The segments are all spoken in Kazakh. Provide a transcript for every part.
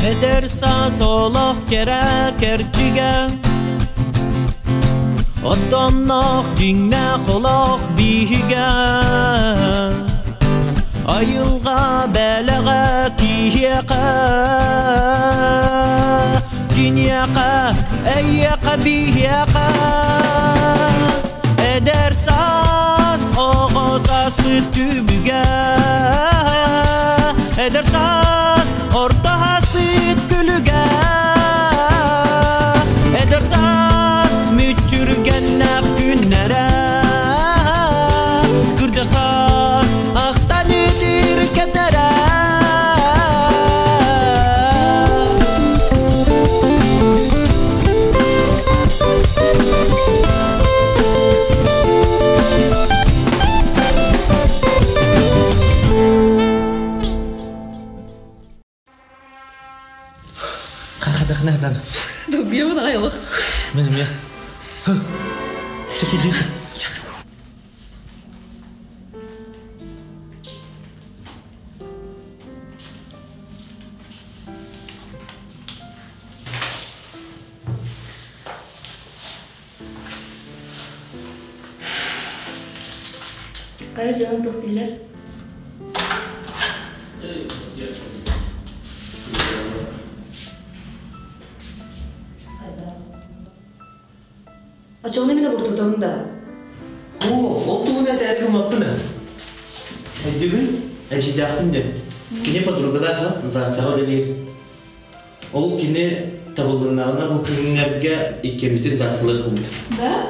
Edersa solak gerek erçige Otonnak cinne kolak bihige Ayılga belaga kiyeka Cinyeka eyyeka biheka Edersas oğosas mütübüge Edersas orta hasit gülüge Edersas müçürgennek günlere Kırcasas aktan edir kedere Nereden? Dur bana ayol. Benim ya. Çekil. Kaya canım tohtiler. Açığını bile vurturdum da. Otuğun edelim yaptın ha. Edibin, ecidaktın de. Kine padrogalar ha, zaten öyle değil. O kine tabullarına bu günlerge ikimitin zatlığı oldu. Da?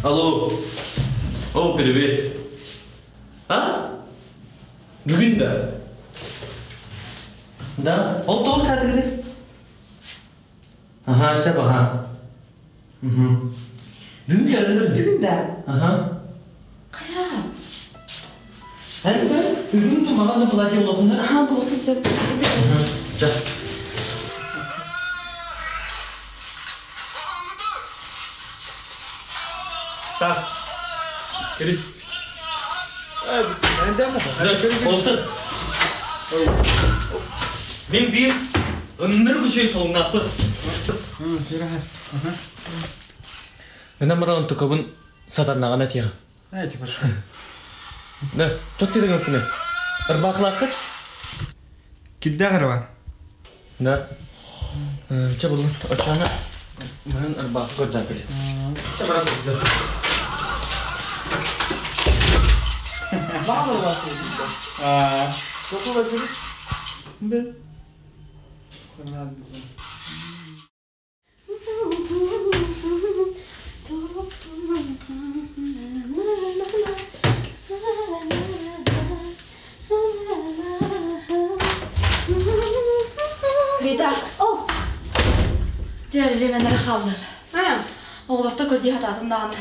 Alo. Oh, привет. Ha? Bugün de. Da? O doğru saat gidelim. Aha, sabah ha. Bugün gelirler. Bugün de. Aha. Kaya. Hani ben ürün durmadan da bulacağım olafını. Aha bulutun sevdi. Gel. Sas. Gel. Nereden mi? Otur. Ben bir ındır güçeyi solundan attı. Biraz. Ben amaran tukabın satarnağına tiya. Evet, baş. Ne? Tut dedin öpüne. Irbaqlaqı? Kidde var. Ne? Çabuk lan. Açana. Ben irbaqı gördüm bile. Çabuk lan. Bağlı bakıyor. Çok olabilir. Ben. Rita. Oh. Cerli menere kaldım. Ha. Oğlakta gördüğü hatatımdan.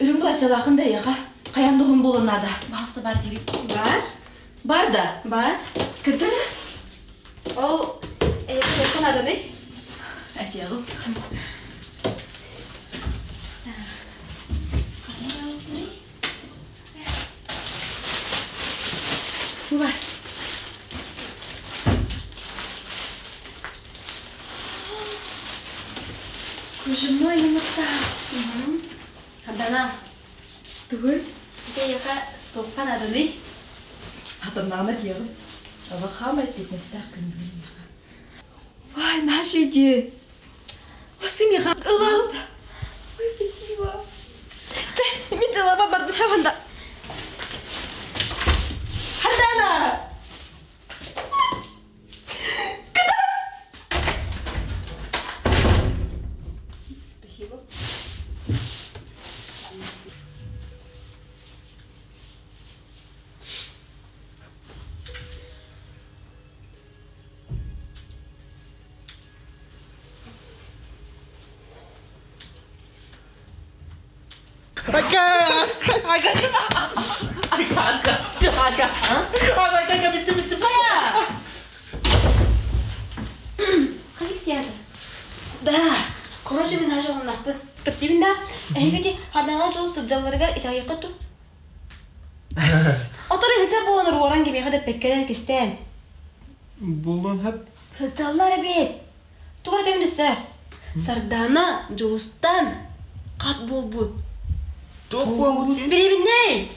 Ürün bulaşalakın da yağa. Kayan doğum bolunada. Bahası var değil. Var? Var da. Var. Kıtır. O telefon adı ne? Evet yavrum. Bu var. Kuşumlu yumurta. Hadana. Dur. Bir de yaka Topan adı ne? Hatırlamam diyorum. Ama hamet etmesi hakkında. Vay, наши Васимиха, пожалуйста. Ой, спасибо. Ты видела баба Древанда? Хадана! спасибо. Bitti. Kayıt geldi. Әйгеде, хардаңа жол сырджаларыгар итайы қытту. Отары хыца боланыр оран кемеға да пеккелер кестен. Булон хап. Хыцалары бет. Туғар тәмдісі. Сардана жолустан қат бол бұд. Тоқ болбут. Білебін ней?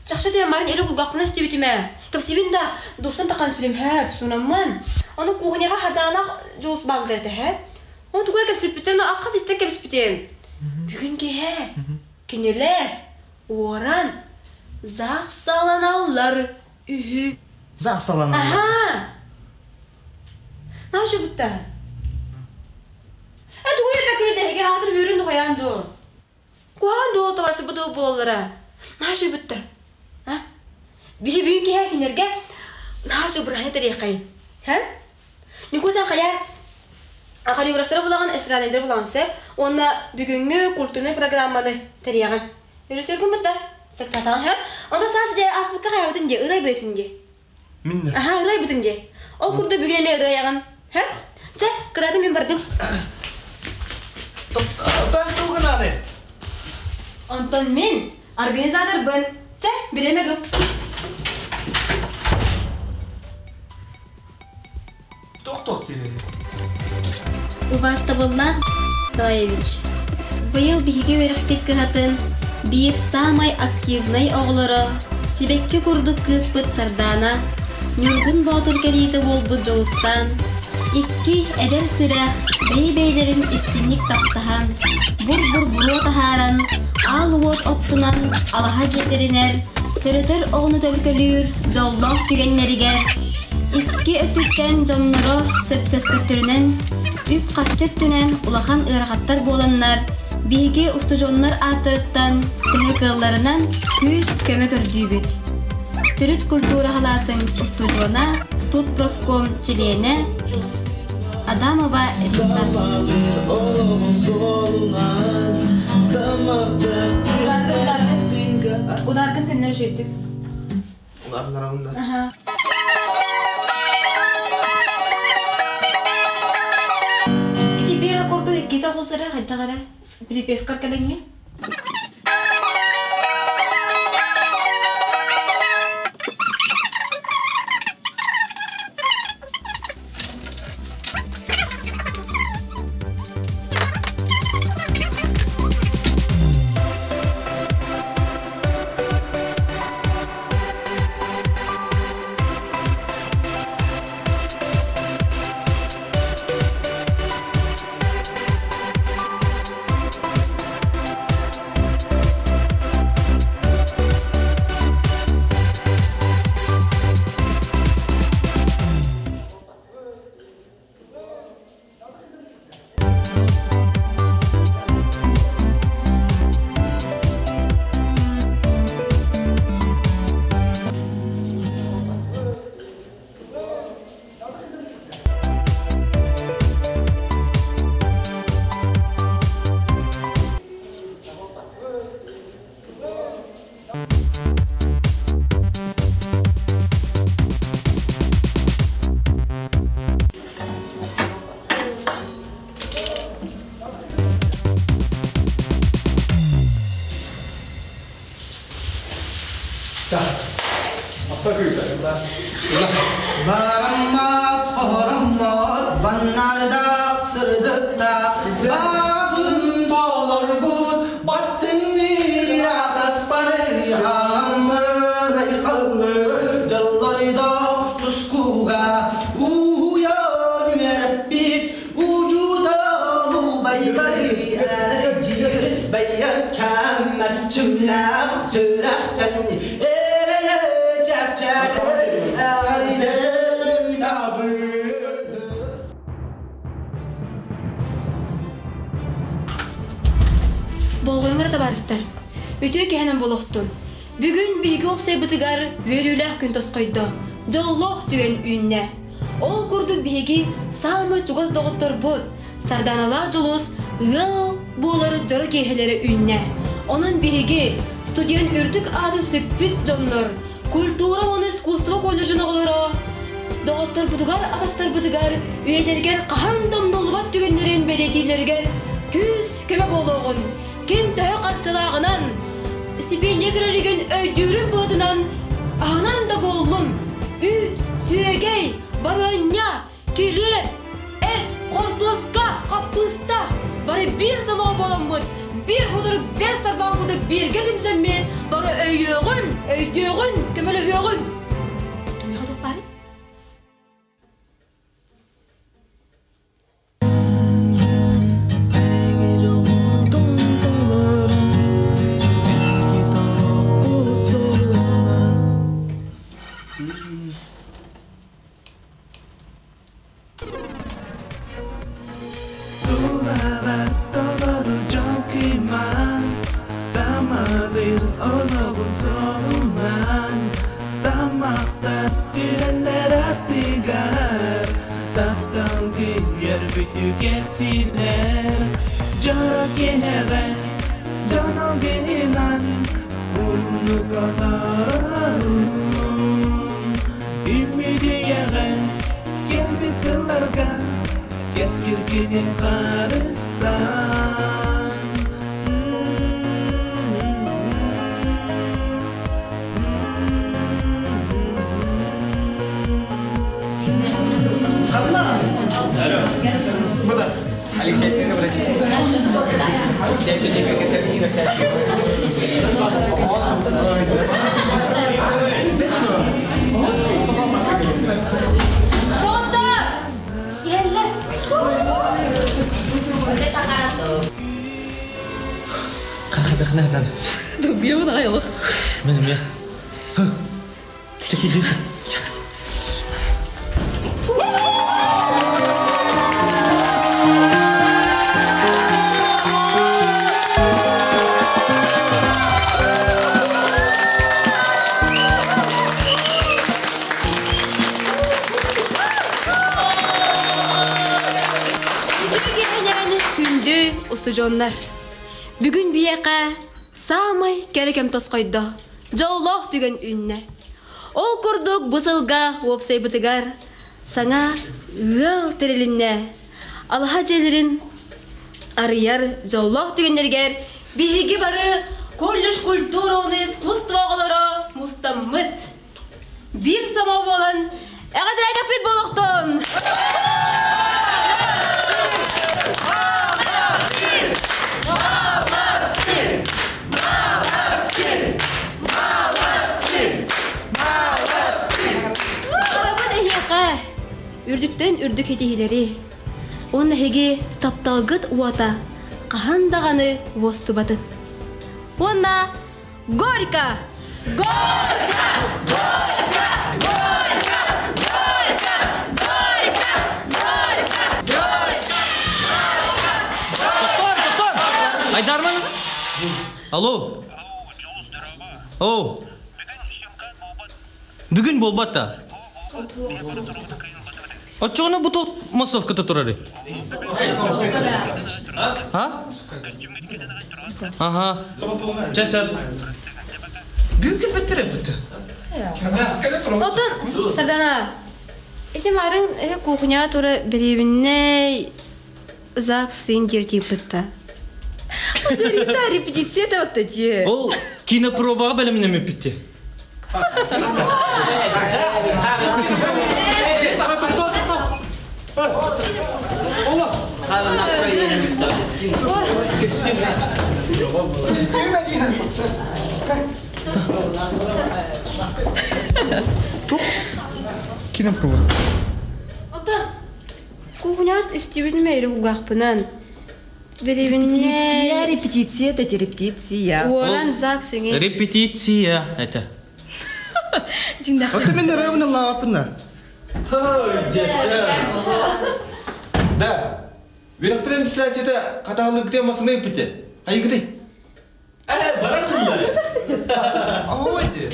Чақшы тәйі марын әлі құлғақпына істебетіме. Кәпсебін да дұрстан таққан іспелем әп, сонамын. Оны қуғынеға хардағына жолыс бағылдарды әп. Оны туғар кәпсепетеріні аққас істен кәпсепетем. Бүгін ке кенелер, оран, зақ саланалар үйі. Зақ саланалар? Аха! Нашы бұтта? Туғар бәкелі дәйге хатыр бөрінді қоянды. Қоған долы табарсы бұдыл болалары. Нашы бұтта? Бүгін ке кенерге нашы бұрғаны тәрейқайын. Никосан қаяр Қалиографтары болаған эстрадендер болғансы, оны бүгінгі культурный программаны тәрияған. Өрісер күн бұтта, чактатаған хәр. Онда саңсыде аспыққа қая бұтынде, ұрай бұтынде. Минді? Аха, ұрай бұтынде. Ол күрді бүгін әме ұрайаған. Ча, қыдады мен бардым. Антон туғын аны? Антон мен организатор бұн. Ча, білеме күп. Тоқ келеді. Увастоволлах Николаевич, быйыл биһиге өрөхпит кыһатын бир самай активный оғлары себекке курдук кыспыт Сардана Нюргун Батур келиті болбут жолустан икки эдер сүрэх бей-бейлерин истинник таптахан бур-бур-буру тахаран ал уот оттунан алаха жетеринер төрөтөр оғны төлкөлүүр жоллох түгеннеригер икки өттүктен жонноро сөпсөс көттөрүнен үп капчет түнен улахан ырахаттар боланнар биһиги устужоннор атырыттан кыһыкылларынан күз көмө көрдүүбүт. Түрүт культура халатын устужона тут профком члене Адамова Рита. Ударгын көннөр жүйттүк. Uların arasında. Aha. Bir akorde kita kusara hanta kara prepare करेंगे. Barammat, horammat, bannarda sırdıkta Bağın dolar bud, bastın niradas barı Hamına yıkalır, jallarida tuskuga Uyan müebbit, ucudan baygari Ercir, bayyak kemer cümle Sürahten ereye cep Болғойыңыр табарыстар. Өтө кәнім болуқтun. Бүгін бигі опсай бұтығар өріләқ күн тосқойды. Жоллоқ түген үнне. Ол күрдік бигі самы чуғыз доғыттыр бұд. Сарданала жолуыз ғыл болары жары кейхелері үнне. Onun бигі студион үрдік ады сөкпіт жонлар. Культура оны искусство колледжіне қолыры. Доғыттыр бұтығар, атастар бұтығар, үйелергер қахан домдолбат түгендерін бәлетейлергер Küs köme boluğun, kim töhe qarçılağınan, stipendiya kireligen öydürün buğdunan, ağınan da bollum. Üt, süegey, baranya, kili, et, kortoska, kapısta. Bari bir zaman bolamın, bir huduruk beş tabağın burada birge tümsenmen, bari öydüğün, kömeli hüyöğün. Kime huduk bari? Kenapa? Tuh dia mana ya lo? Bener ya. Cekil dulu. Ustujonlar. Бүгін бияқа самай керекем тосқойды. Жоллох деген үнне. Ол күрдік бұзылға опсай бұтығар. Саңа ұл тірілінне. Алға желерін арияр жоллох дегендергер. Биһиги бары колледж культураны искусствоғылары мустаммыт. Bir sama болан әғадырай капит болуқтон. Үрдіктен үрдік етегілері. Оны әге тапталғыт уата қағандағаны восту батын. Оны Горька! Горька! Горька! Горька! Горька! Горька! Горька! Горька! Doktor! Aydarman? Alo? Bugün bolbat da. Açığına bu tot masrafkıta turarı. Ha? Aha. Cesar. Büyük bir bitti. Otun Sardana. İtimarın kuhnya tura birevine uzak sin girtip bitti. Jarita repetisiya da otaji. Ol kino prova bölümüne mi bitti? Allah. Kino prova. Otun kuhnyat istibilmeyle hugaqpınan. Birevine Репетиция, это репетиция. Oran zak seni. Repetisiya это. Отты мен районын лаапына. Да. Бирок администрацияда каталык темасына бите. Кайгыды? Барасың да. Авайды.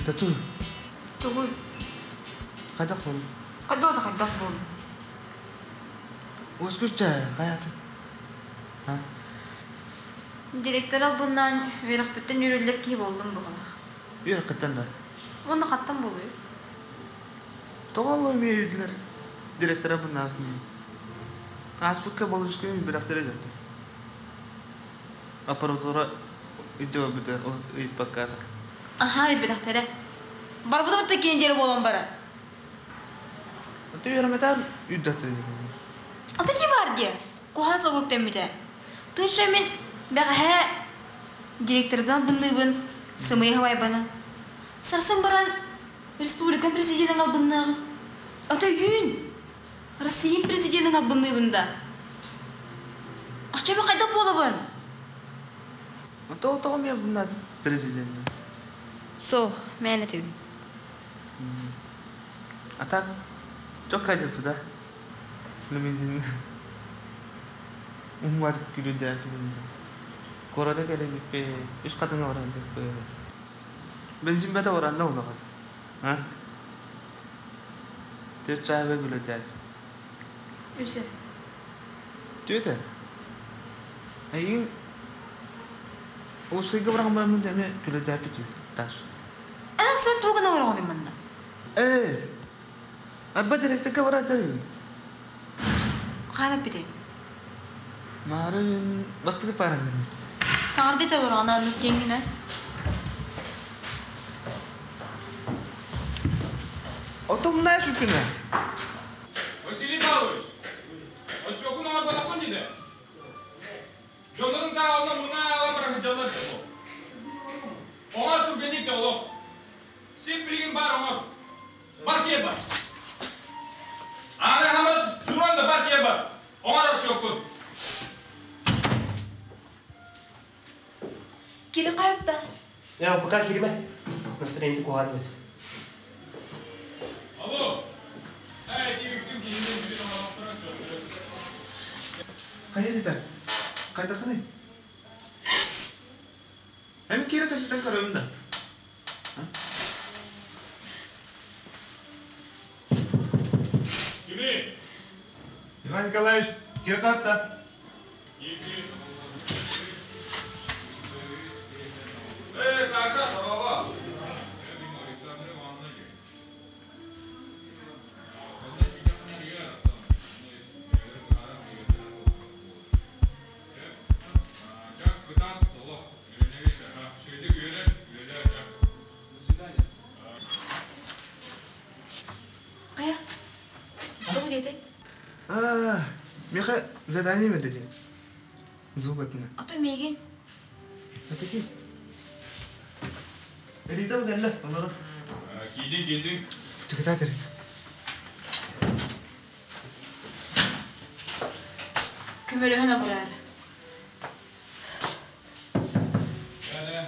Это тут. Тугуй. Кайдак бол. Кадода кайдак бол. Өзгөчө каят. Direktör al bundan verak bütün yürürlük gibi oldum bu. Bir hakikaten da. Onu kattan buluyor. Doğal mı yediler? Direktöre bunu yapmıyor. Aspıkka balışkıyım bir aktere geldi. Aparatura video biter o ip bakar. Aha bir dakika. Barbada mı tekin jeri bolan bara? Itu yarametan üddet dedi. Ata ki var diye. Kuhas logok demide. Tu çemin he direktör bilan bındığın sımaya havay bana. Sarsın baran Respublika Presidenin al bındığı. Ata yün. Россия Presidenin al bındığında. Açça kayda bolabın. Atau ya bunlar presiden. So, menetim. Atak çok acayip da. Limuzin. Umar gülü de Korada gelecek be. Üç kadın öğrenecek be. Benzin bete oranda oldu. Ha? Çay ve gülü de. Üse. Diyor da. Ayın o segi bırakın bana deme gülü de bitiyor. Taş. Anam sen tuğuna uğrağınım bana. Abba direkte kavara tabii. Kanat bide. Marın bastık paran. Sana dete uğrağına anlık yengine. Otom ne şüphine? Василий Павлович, он что, куда он подошел не да? Жолдың тарауына мұна ала бұрақын жалар жоқ. Оңар түгенек те олық. Сен білген бар оңар. Бар ке бар. Ана хамат duranda бар ке бар. Оңар ап жоқ көт. Kiri kayıpta. Ya пока кириме. Настроение куар бит. Alo. Hey, diyüktüm ki yine bir olanaklara çok. Kaya dedi. Kayda kanay. Hem kira kasıtan karayım da. Kimi? Иван Николаевич, kira kapta. Саша, здорово. Kaya. Doğru diyecek. Меха задание мы дали. Зубатно. Ata megen. Это ки? Рита угадла, онора. Gidin. Çıkıta terit. Kümürü hana burar. Yani.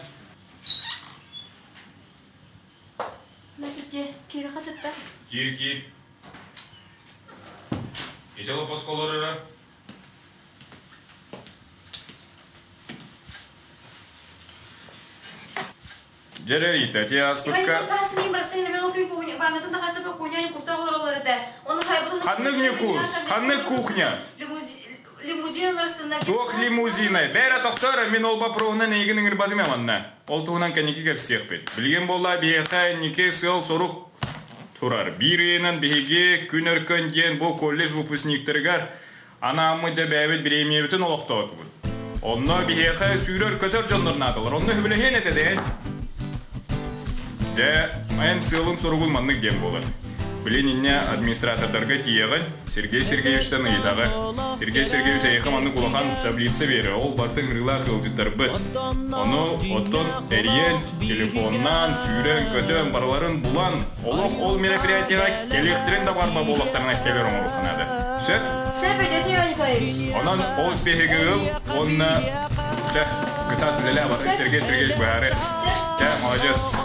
Nasip diye kiri kasıpta. Gir. Ecelo poskoları. Jererita, ti aspetta. Basın imbrasını ve okuyu kuhnya. Bana tında kasıp okunya kusta olaları da. Onu hayatın. Ханны кухня. Limuzin arasında. Тох лимузины. Дәре тохтар, мен ол бапрогынан егінің ірбадым аманна. Ол туғынан кәнеке кәп стех бет. Білген болла бейеқа неке сыл сорук турар. Бирейінен бейге күн өркөн ген бұл коллеж выпускниктергар анамы жа бәбет біремие бітін олықта отығын. Онна бейеқа сүйрер көтер жонларнадылар. Онны хүбілеген етеді. Жа айын сылын соругул манны ген болады. Білен инне администратордарға тиеғын Сергей Сергеевичтен ұйтағы. Сергей Сергеевич айқаманны құлақан таблица бері. Ол бартың рылақ ұлжыттар бұд. Оны оттон әрен, телефоннан, сүйрен, көтен, барларын бұлан. Олық ол мероприятияға келектірін да барба болықтарына келер оңыр ұқынады. Сөп? Сөп өйдеті Иван Николаевич. Онан ол успехігі ұл, онына... Күтат үлелі бар. Сергей Сергеевич бәрі. Молодец.